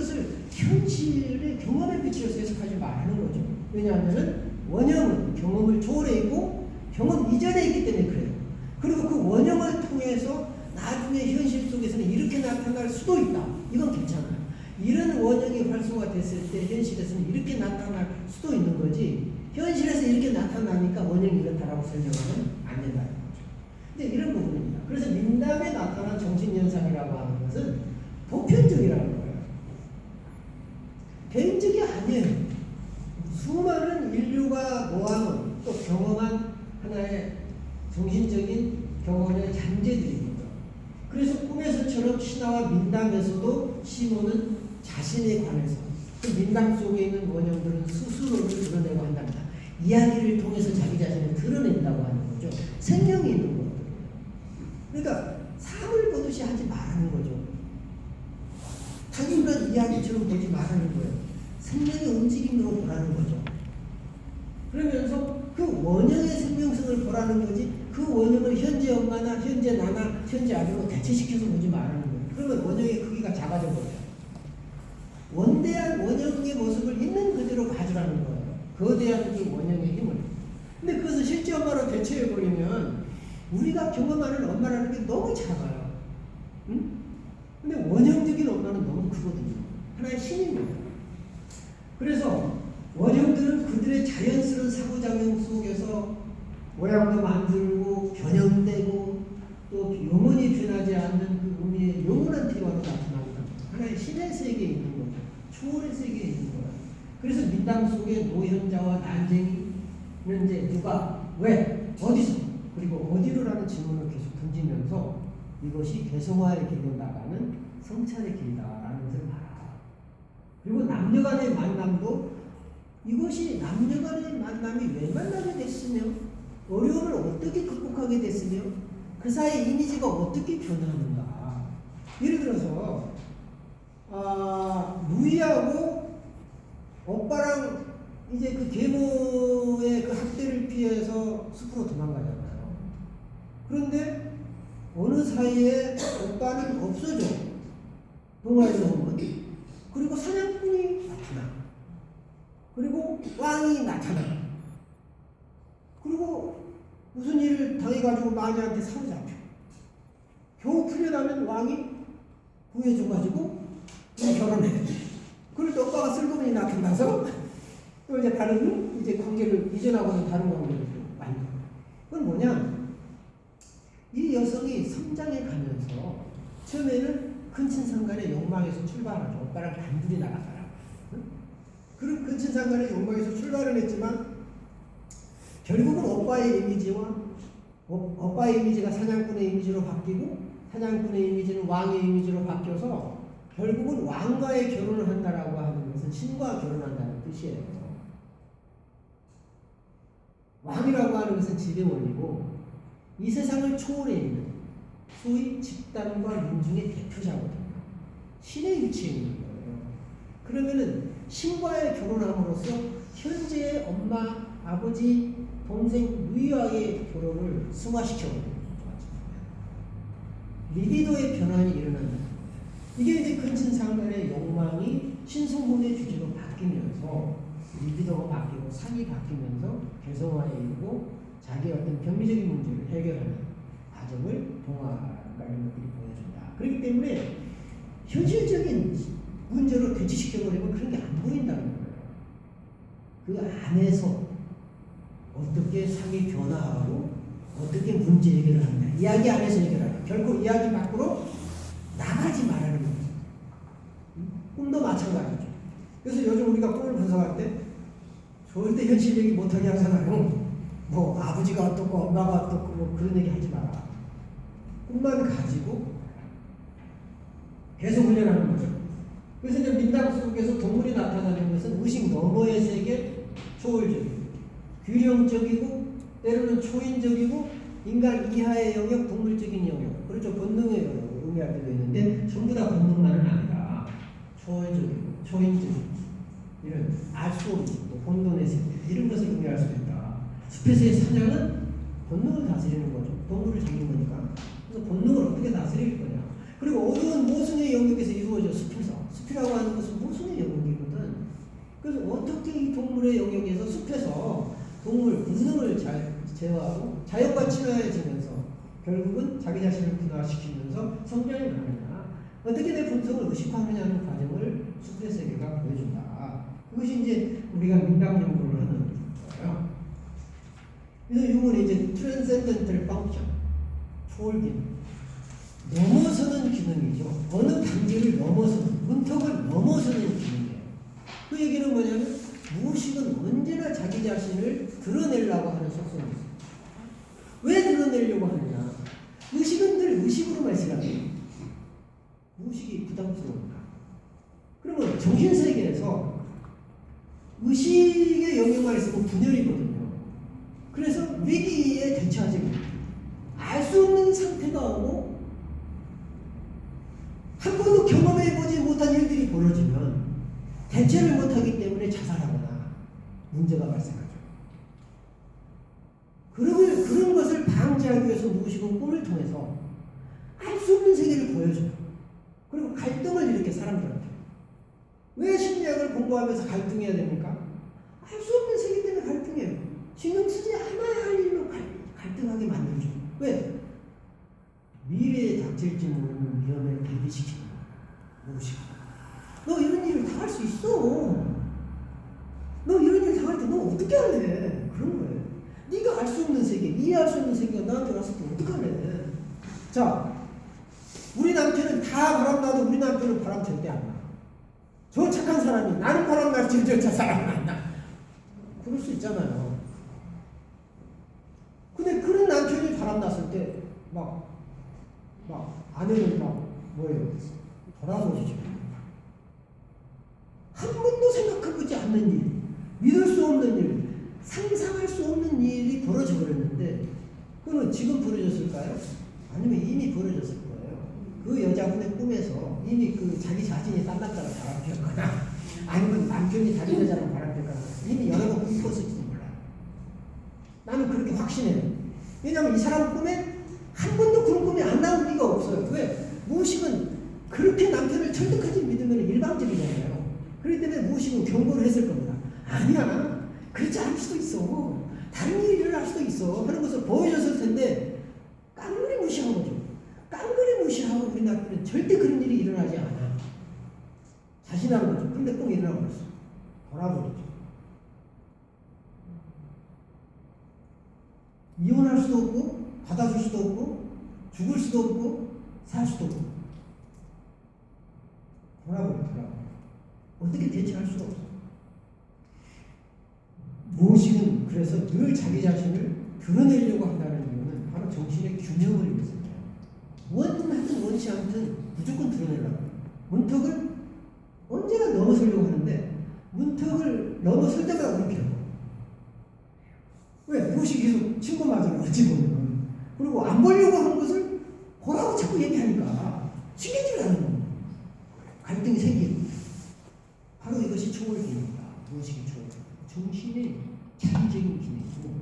이것을 현실의 경험에 비추어서 해석하지 말라는 거죠. 왜냐하면 원형은 경험을 초월해 있고 경험 이전에 있기 때문에 그래요. 그리고 그 원형을 통해서 나중에 현실 속에서는 이렇게 나타날 수도 있다. 이건 괜찮아요. 이런 원형이 활성화 됐을 때 현실에서는 이렇게 나타날 수도 있는 거지, 현실에서 이렇게 나타나니까 원형이 이렇다라고 설명하면 안 된다는 거죠. 근데 이런 부분입니다. 그래서 민담에 나타난 정신현상이라고 하는 것은 보편적이라는 거예요. 개인적이 아니에요. 수많은 인류가 모아놓은 또 경험한 하나의 정신적인 경험의 잔재들입니다. 그래서 꿈에서처럼 신화와 민담에서도 시몬은 자신에 관해서 그 민담 속에 있는 원형들은 스스로를 드러내고 한답니다. 이야기를 통해서 자기 자신을 드러낸다고 하는 거죠. 생명이 있는 것들. 그러니까 삶을 보듯이 하지 말라는 거죠. 당연한 이야기처럼 보지 말라는 거예요. 생명의 움직임으로 보라는 거죠. 그러면서 그 원형의 생명성을 보라는 거지, 그 원형을 현재 엄마나 현재 나나 현재 아들로 대체시켜서 보지 말라는 거예요. 그러면 원형의 크기가 작아져 버려요. 원대한 원형의 모습을 있는 그대로 가져라는 거예요. 거대한 그 원형의 힘을. 근데 그것을 실제 엄마로 대체해버리면 우리가 경험하는 엄마라는 게 너무 작아요. 응? 근데 원형적인 엄마는 너무 크거든요. 하나의 신입니다. 그래서 원형들은 그들의 자연스러운 상호작용 속에서 모양도 만들고 변형되고 또 영원히 변하지 않는 그 의미의 영원한 태화로 나타납니다. 하나의 신의 세계에 있는 거죠. 초월의 세계에 있는 거예요. 그래서 민담 속에 노현자와 난쟁이는 이제 누가, 왜, 어디서, 그리고 어디로라는 질문을 계속 던지면서 이것이 개성화의 길로 나가는 성찰의 길이다라는 것을 말합니다. 그리고 남녀간의 만남도 이것이 남녀간의 만남이 왜 만나게 됐으며 어려움을 어떻게 극복하게 됐으며 그 사이의 이미지가 어떻게 변하는가. 예를 들어서 루이하고 오빠랑 이제 그 계모의 그 학대를 피해서 숲으로 도망가잖아요. 그런데 어느 사이에 오빠는 없어져. 동화에서 보면. 그리고 사냥꾼이 나타나. 그리고 왕이 나타나. 그리고 무슨 일을 당해가지고 마녀한테 사로잡혀. 겨우 풀려나면 왕이 구해줘가지고 결혼해. 그럴 때 오빠가 슬그머니 나타나서 또 이제 다른 이제 관계를 이전하고는 다른 관계를 만들어. 그건 뭐냐? 이 여성이 성장해 가면서 처음에는 근친상간의 욕망에서 출발하죠. 오빠랑 단둘이 나가더라. 응? 그런 근친상간의 욕망에서 출발을 했지만 결국은 오빠의 이미지와 오빠의 이미지가 사냥꾼의 이미지로 바뀌고 사냥꾼의 이미지는 왕의 이미지로 바뀌어서 결국은 왕과의 결혼을 한다라고 하는 것은 신과 결혼한다는 뜻이에요. 왕이라고 하는 것은 지배원이고 이 세상을 초월해 있는 소위 집단과 민중의 대표자거든요. 신의 위치에 있는 거예요. 그러면은 신과의 결혼함으로써 현재의 엄마, 아버지, 동생 루이와의 결혼을 승화시켜버립니다. 리비도의 변환이 일어난다. 이게 이제 근친상간의 욕망이 신성문의 주제로 바뀌면서 리비도가 바뀌고 상이 바뀌면서 개성화에 이르고 자기의 어떤 병리적인 문제를 해결하는 과정을 동화가 이런 것들이 보여준다. 그렇기 때문에 현실적인 문제로 대치시켜버리면 그런 게 안 보인다는 거예요. 그 안에서 어떻게 상이 변화하고 어떻게 문제 해결을 하느냐. 이야기 안에서 해결하냐. 결코 이야기 밖으로 나가지 말라는 거예요. 꿈도 마찬가지죠. 그래서 요즘 우리가 꿈을 분석할 때 절대 현실 얘기 못하게 하잖아요. 뭐 아버지가 어떻고 엄마가 어떻고 뭐 그런 얘기 하지 마라. 꿈만 가지고 계속 훈련하는 거죠. 그래서 이제 민담 속에서 동물이 나타나는 것은 의식 너머의 세계, 초월적이고 균형적이고 때로는 초인적이고 인간 이하의 영역, 동물적인 영역, 그렇죠. 본능의 영역을 의미할 때도 있는데 전부 다 본능만은 아니라 초월적이고 초인적이고 이런 알 수 없는 혼돈의 세계 이런 것을 의미할 수 있다. 숲에서의 사냥은 본능을 다스리는 거죠. 동물을 잡는 거니까. 그래서 본능을 어떻게 다스릴 거냐. 그리고 어두운 모순의 영역에서 이루어져 숲에서. 숲이라고 하는 것은 그래서 어떻게 이 동물의 영역에서 숲에서 동물 본능을 잘 제어하고 자연과 친화해지면서 결국은 자기 자신을 분화시키면서 성장해 나가느냐, 어떻게 내 본성을 의식화하느냐는 과정을 숲의 세계가 보여준다. 그것이 이제 우리가 민당 연구를 하는 거예요. 그래서 이건 이제 트랜센덴탈 펑션, 초월 기능, 넘어서는 기능이죠. 어느 단계를 넘어서는, 문턱을 넘어서는 기능이에요. 그 얘기는 뭐냐면 무의식은 언제나 자기 자신을 드러내려고 하는 속성이 있어요. 왜 드러내려고 하느냐? 의식은 늘 의식으로만 있으라고요. 무의식이 부담스러우니까. 그러면 정신세계에서 의식의 영역만 있으면 분열이거든요. 그래서 위기에 대처하지 못해요. 알 수 없는 상태가 오고 한 번도 경험해보지 못한 일들이 벌어지면 대처를 못하기 때문에 자살하거나 문제가 발생하죠. 그런 것을 방지하기 위해서 무의식은 꿈을 통해서 알 수 없는 세계를 보여줘요. 그리고 갈등을 일으켜 사람들한테. 왜 심리학을 공부하면서 갈등해야 됩니까? 알 수 없는 세계 때문에 갈등해요. 신경 쓰지 않아야 할 일로 갈등하게 만들죠. 왜? 미래에 닥칠지 모르는 위험을 대비시키는 거야. 무의식. 너 이런 일을 당할 수 있어. 너 이런 일 당할 때 너 어떻게 할래? 그런 거예요. 네가 알 수 없는 세계, 이해할 수 없는 세계가 나한테 왔을 때 어떡할래? 자, 우리 남편은 다 바람나도 우리 남편은 바람 절대 안 나. 저 착한 사람이 나는 바람 날지 저 사람은 안 나. 그럴 수 있잖아요. 근데 그런 남편이 바람 났을 때 아내는 뭐예요? 돌아보시죠. 한 번도 생각해보지 않는 일, 믿을 수 없는 일, 상상할 수 없는 일이 벌어져 버렸는데, 그거는 지금 벌어졌을까요? 아니면 이미 벌어졌을 거예요. 그 여자분의 꿈에서 이미 그 자기 자신이 딴 남자랑 바람폈거나, 아니면 남편이 다른 여자랑 바람폈거나, 이미 여러 번 꿈꿨을지도 몰라요. 나는 그렇게 확신해요. 왜냐하면 이 사람 꿈에 한 번도 그런 꿈이 안 나올 리가 없어요. 왜? 무의식은 그렇게 남편을 철떡하지 믿으면 일방적이잖아요. 그렇기 때문에 무의식은 경고를 했을 겁니다. 아니야, 그렇지 않을 수도 있어. 다른 일이 일어날 수도 있어. 하는 것을 보여줬을 텐데 깡그리 무시한 거죠. 깡그리 무시하고 우리 남편은 절대 그런 일이 일어나지 않아. 자신하는 거죠. 근데 꼭 일어나고 있어. 돌아버리죠. 이혼할 수도 없고, 받아줄 수도 없고, 죽을 수도 없고, 살 수도 없고. 돌아버리더라고요. 어떻게 대처할 수가 없어. 무의식은 그래서 늘 자기 자신을 드러내려고 한다는 이유는 바로 정신의 균형을 위해서예요. 원하든 원치 않든 무조건 드러내려고 해요. 문턱을 언제나 넘어서려고 하는데 문턱을 넘어설 때마다 그렇게 왜? 무의식이 계속 친구 맞아요. 어찌 보면. 그리고 안 보려고 하는 것을 보라고 자꾸 얘기하니까 신경질을 하는 거예요. 갈등이 생기는 바로 이것이 초월기능이다. 무의식의 초월. 정신의 자유적인 기능이고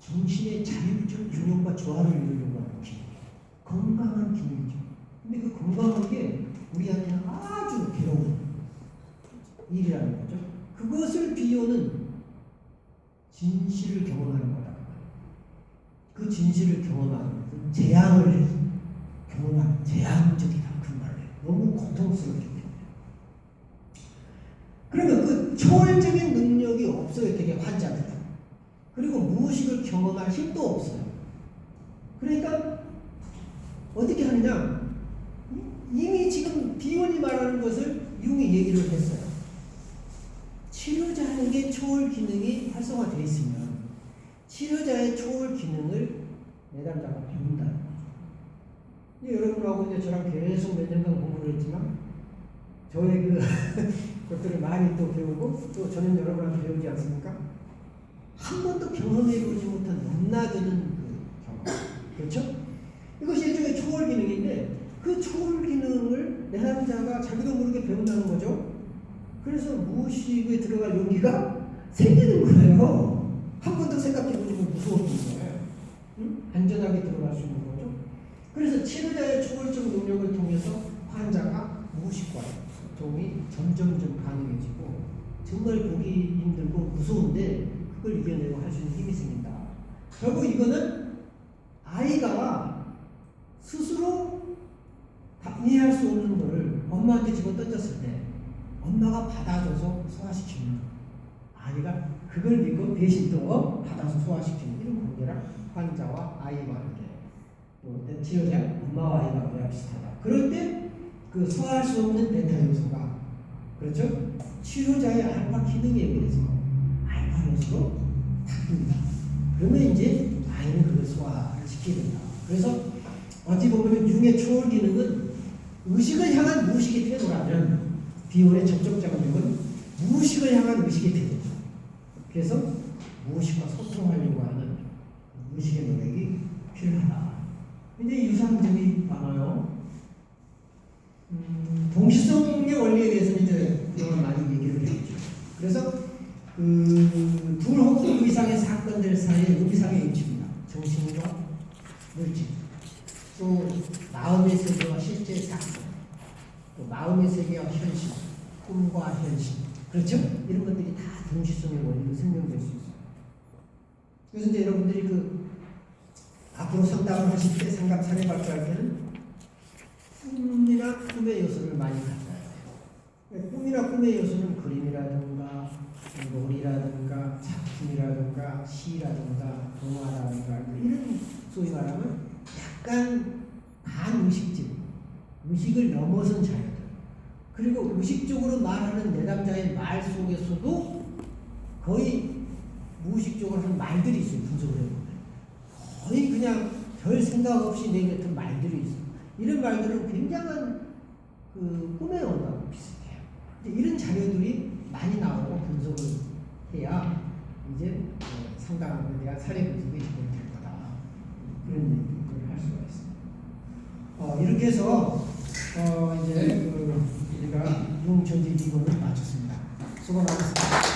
정신의 자율적 균형과 조화를 이루려고 하는 기능. 건강한 기능이죠. 근데 그 건강한 게 우리한테는 아주 괴로운 일이라는 거죠. 그것을 비유는 진실을 경험하는 거다. 그 진실을 경험하는 것은 재앙을 경험하는 재앙적이다. 그 말이에요. 너무 고통스럽기 때문에. 그러면 그 초월적인 능력이 없어요. 되게 환자들은. 그리고 무의식을 경험할 힘도 없어요. 그러니까 어떻게 하느냐. 이미 지금 비원이 말하는 것을 융이 얘기를 했어요. 치료자에게 초월 기능이 활성화되어 있으면 치료자의 초월 기능을 내담자가 배운다. 여러분하고 이제 저랑 계속 몇 년간 공부를 했지만 저의 것들을 많이 또 배우고 또 저는 여러분한테 배우지 않습니까? 한 번도 경험해보지 못한 넘나드는 그 경험. 그렇죠? 이것이 일종의 초월 기능인데 그 초월 기능을 내담자가 자기도 모르게 배운다는 거죠. 그래서 무의식에 들어갈 용기가 생기는 거예요. 한 번도 생각해보시면 무서웠던 거예요. 응? 안전하게 들어갈 수 있는 거죠. 그래서 치료자의 초월적 능력을 통해서 환자가 무의식과 소통이 점점점 가능해지고 정말 보기 힘들고 무서운데 그걸 이겨내고 할 수 있는 힘이 생긴다. 결국 이거는 아이가 스스로 이해할 수 없는 거를 엄마한테 집어 던졌을 때 엄마가 받아줘서 소화시키는 거. 아이가 그걸 믿고 대신 또 받아서 소화시키는 이런 관계랑 환자와 아이와 관계. 또 치료자 엄마와 아이가 관계가 비슷하다. 그럴 때 그 소화할 수 없는 베타 요소가 그렇죠? 치료자의 알파 기능에 의해서 알파 요소로 바뀝니다. 그러면 이제 아이는 그걸 소화를 시키게 된다. 그래서 어찌 보면 융의 초월 기능은 의식을 향한 무의식의 태도라면 비혼의 접촉 장벽은 무의식을 향한 의식의 태도죠. 그래서 무의식과 소통하려고 하는 무의식의 노력이 필요하다. 이제 유상점이 많아요. 동시성의 원리에 대해서는 이제 그동안 많이 얘기를 했죠. 그래서 둘 혹은 그 이상의 사건들 사이의 의미상의 일치입니다. 정신과 물질, 또 마음의 세계와 실제 사건, 또 마음의 세계와 현실, 꿈과 현실, 그렇죠? 이런 것들이 다 동시성의 원리로 설명될 수 있어요. 그래서 이제 여러분들이 앞으로 상담을 하실 때 상담 사례 발표할 때는 꿈이나 꿈의 요소를 많이 가져야 돼요. 꿈이나 꿈의 요소는 그림이라든가 놀이라든가 작품이라든가 시라든가 동화라든가 이런 소위 말하면 약간 반의식적, 의식을 넘어선 자유들, 그리고 의식적으로 말하는 내담자의 말 속에서도 거의 무의식적으로 하는 말들이 있어요. 분석을 해보면 거의 그냥 별 생각 없이 내뱉은 말들이 있어요. 이런 말들은 굉장한 꿈의 언어하고 비슷해요. 이런 자료들이 많이 나오고 분석을 해야 이제 상담에 대한 사례 분석이 될 거다. 그런 얘기를 할 수가 있습니다. 이렇게 해서 이제 우리가 융전지 기본을 마쳤습니다. 수고 많으셨습니다.